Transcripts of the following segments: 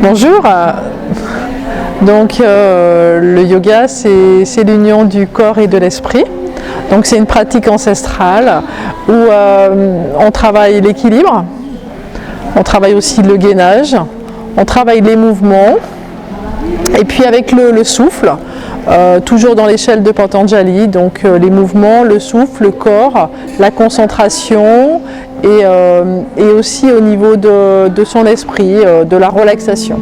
Bonjour. Le yoga, c'est l'union du corps et de l'esprit. Donc c'est une pratique ancestrale où on travaille l'équilibre, on travaille aussi le gainage, on travaille les mouvements et puis avec le souffle, toujours dans l'échelle de Patanjali, donc les mouvements, le souffle, le corps, la concentration et aussi au niveau de son esprit, de la relaxation.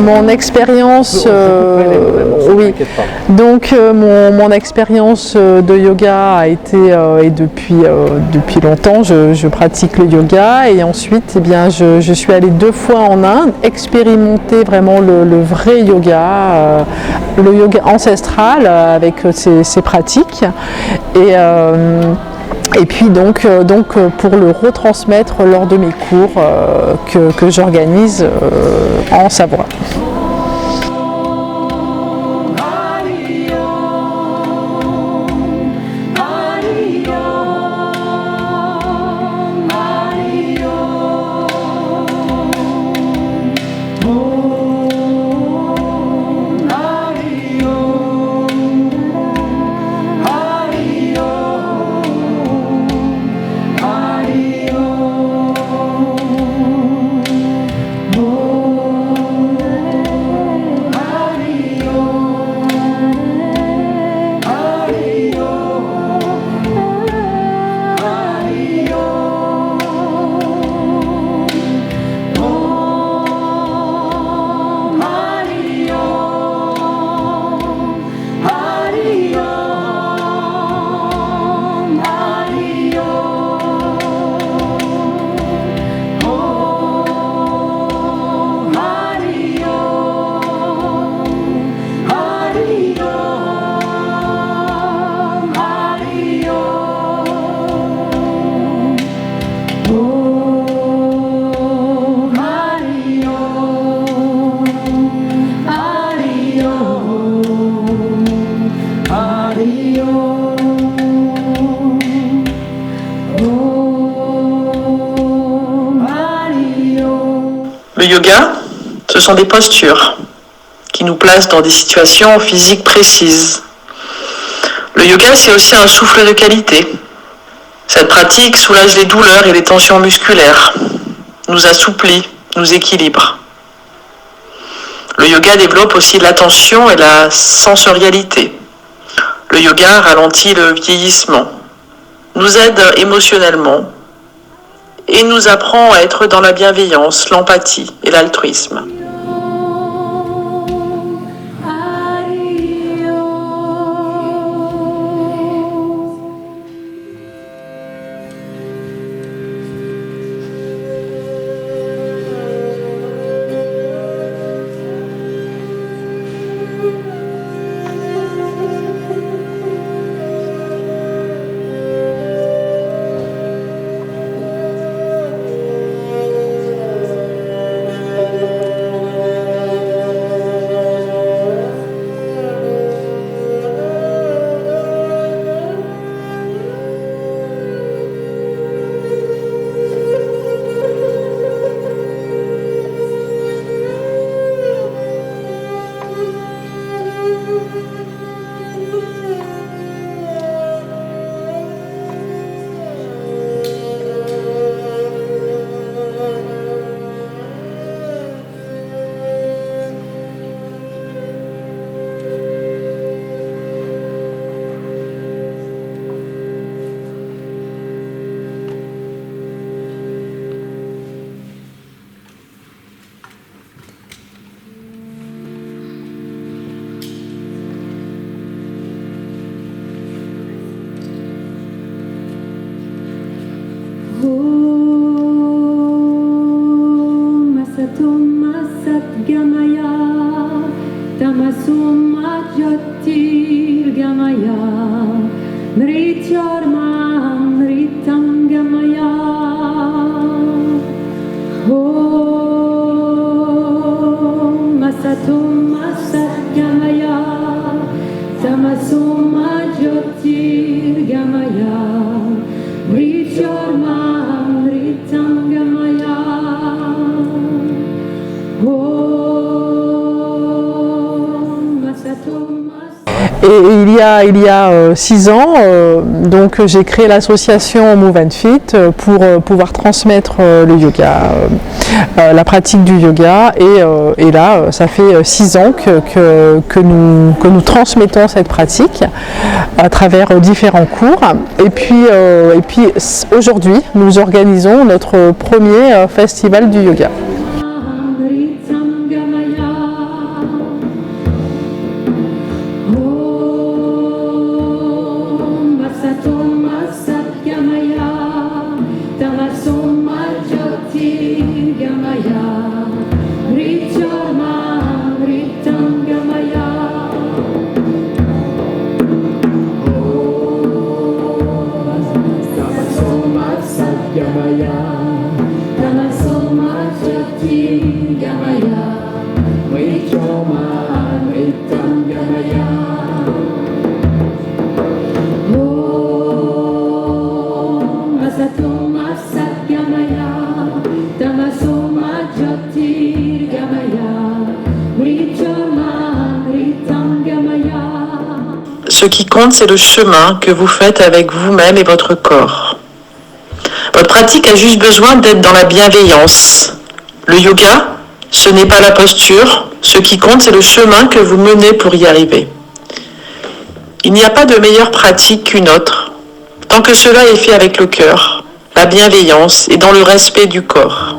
Mon expérience, oui. Donc mon expérience de yoga a été et depuis longtemps, je pratique le yoga et ensuite, eh bien, je suis allée 2 fois en Inde expérimenter vraiment le vrai yoga, le yoga ancestral avec ses pratiques et puis donc pour le retransmettre lors de mes cours que j'organise en Savoie. yoga, ce sont des postures qui nous placent dans des situations physiques précises. Le yoga, c'est aussi un souffle de qualité. Cette pratique soulage les douleurs et les tensions musculaires, nous assouplit, nous équilibre. Le yoga développe aussi l'attention et la sensorialité. Le yoga ralentit le vieillissement, nous aide émotionnellement et nous apprend à être dans la bienveillance, l'empathie et l'altruisme. Et il y a 6 ans, donc j'ai créé l'association Move and Fit pour pouvoir transmettre le yoga, la pratique du yoga. Et là, ça fait 6 ans que nous transmettons cette pratique à travers différents cours. Et puis aujourd'hui, nous organisons notre premier festival du yoga. Ce qui compte, c'est le chemin que vous faites avec vous-même et votre corps. Votre pratique a juste besoin d'être dans la bienveillance. Le yoga, ce n'est pas la posture. Ce qui compte, c'est le chemin que vous menez pour y arriver. Il n'y a pas de meilleure pratique qu'une autre, tant que cela est fait avec le cœur, la bienveillance et dans le respect du corps.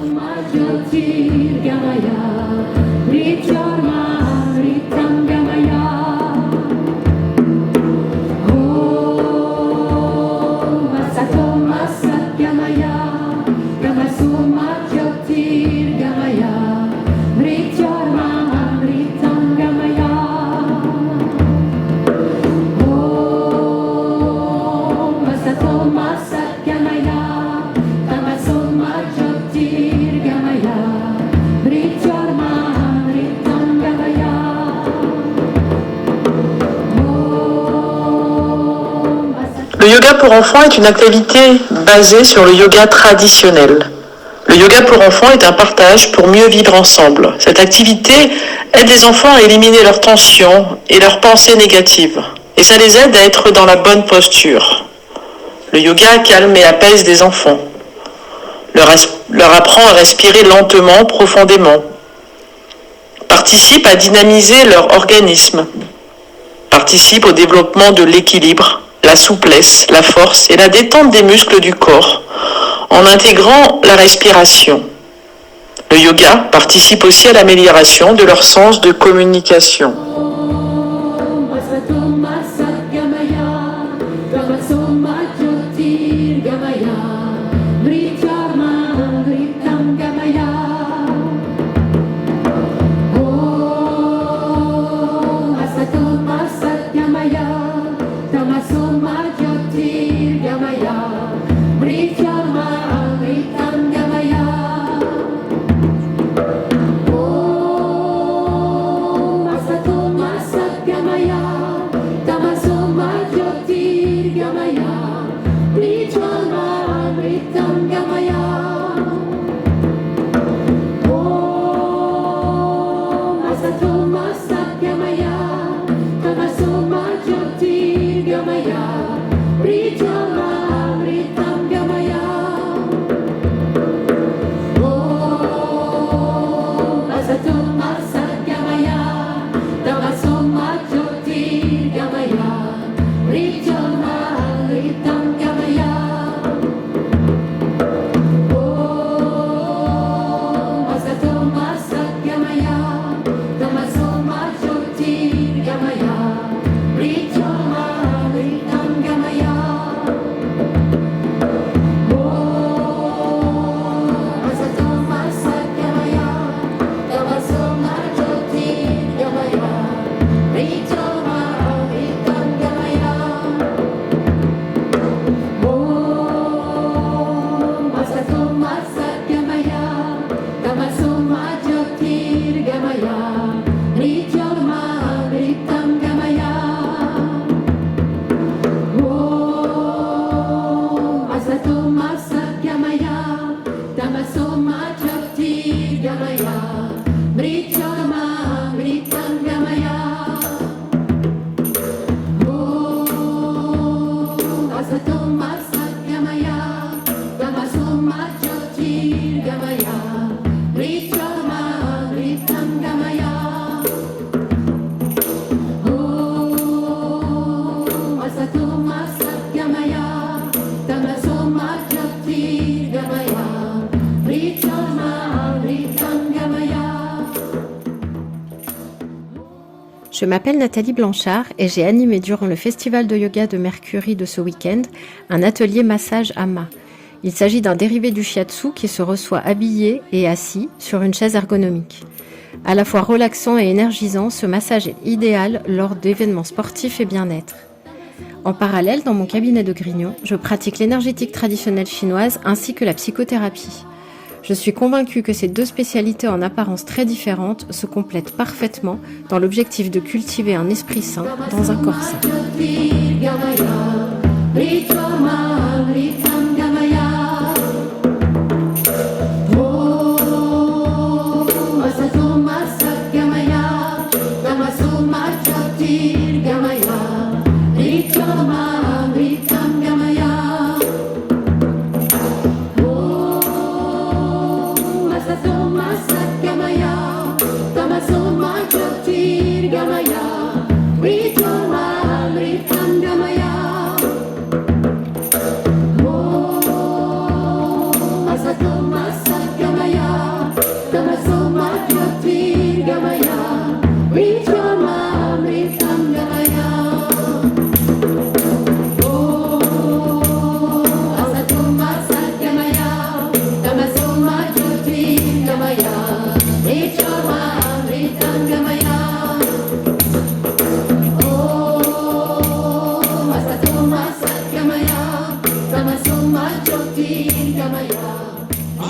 Le yoga pour enfants est une activité basée sur le yoga traditionnel. Le yoga pour enfants est un partage pour mieux vivre ensemble. Cette activité aide les enfants à éliminer leurs tensions et leurs pensées négatives. Et ça les aide à être dans la bonne posture. Le yoga calme et apaise les enfants. Leur apprend à respirer lentement, profondément. Participe à dynamiser leur organisme. Participe au développement de l'équilibre, la souplesse, la force et la détente des muscles du corps en intégrant la respiration. Le yoga participe aussi à l'amélioration de leur sens de communication. Je m'appelle Nathalie Blanchard et j'ai animé durant le festival de yoga de Mercury de ce week-end un atelier massage Ama. Il s'agit d'un dérivé du shiatsu qui se reçoit habillé et assis sur une chaise ergonomique. À la fois relaxant et énergisant, ce massage est idéal lors d'événements sportifs et bien-être. En parallèle, dans mon cabinet de Grignon, je pratique l'énergétique traditionnelle chinoise ainsi que la psychothérapie. Je suis convaincue que ces deux spécialités en apparence très différentes se complètent parfaitement dans l'objectif de cultiver un esprit sain dans un corps sain.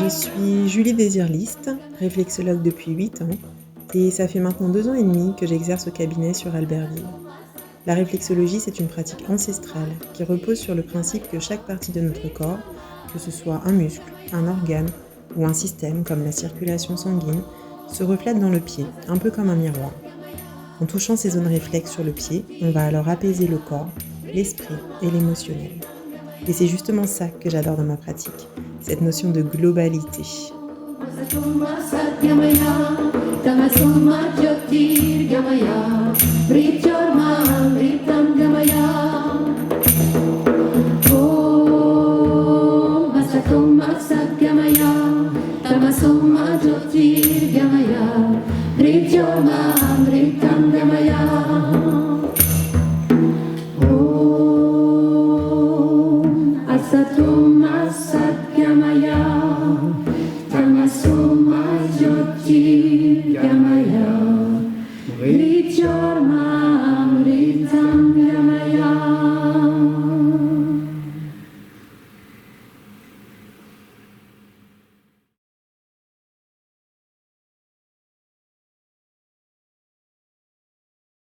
Je suis Julie Désirliste, réflexologue depuis 8 ans et ça fait maintenant 2 ans et demi que j'exerce au cabinet sur Albertville. La réflexologie, c'est une pratique ancestrale qui repose sur le principe que chaque partie de notre corps, que ce soit un muscle, un organe ou un système comme la circulation sanguine se reflète dans le pied, un peu comme un miroir. En touchant ces zones réflexes sur le pied, on va alors apaiser le corps, l'esprit et l'émotionnel. Et c'est justement ça que j'adore dans ma pratique, cette notion de globalité. Gamaya,